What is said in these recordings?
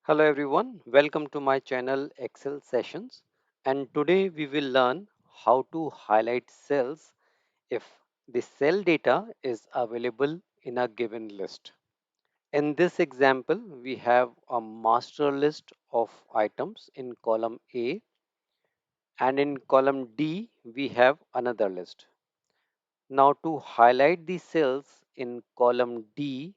Hello everyone, welcome to my channel Excel Sessions, and today we will learn how to highlight cells if the cell data is available in a given list. In this example, we have a master list of items in column A, and in column D we have another list. Now to highlight the cells in column D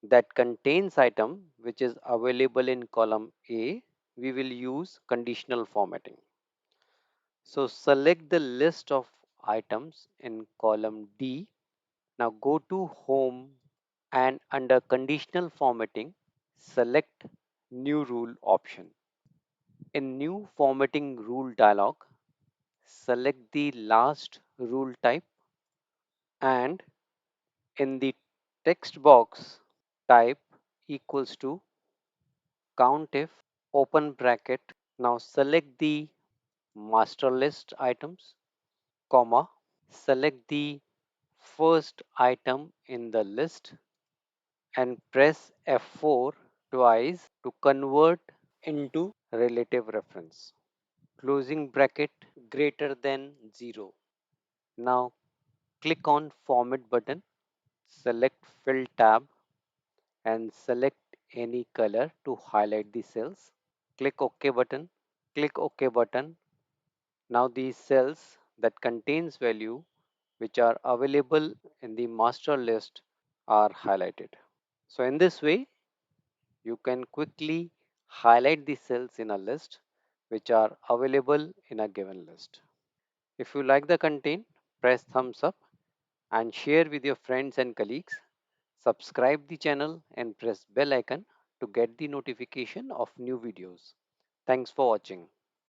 that contains item which is available in column A, we will use conditional formatting. So select the list of items in column D. Now go to home and under conditional formatting, select new rule option. In new formatting rule dialog, select the last rule type and in the text box type equals to COUNTIF open bracket. Now select the master list items, comma, select the first item in the list and press F4 twice to convert into relative reference. Closing bracket greater than 0. Now click on Format button, select Fill tab and select any color to highlight the cells. Click OK button. Click OK button. Now these cells that contains value which are available in the master list are highlighted. So in this way, you can quickly highlight the cells in a list which are available in a given list. If you like the content, press thumbs up and share with your friends and colleagues. Subscribe the channel and press bell icon to get the notification of new videos. Thanks for watching.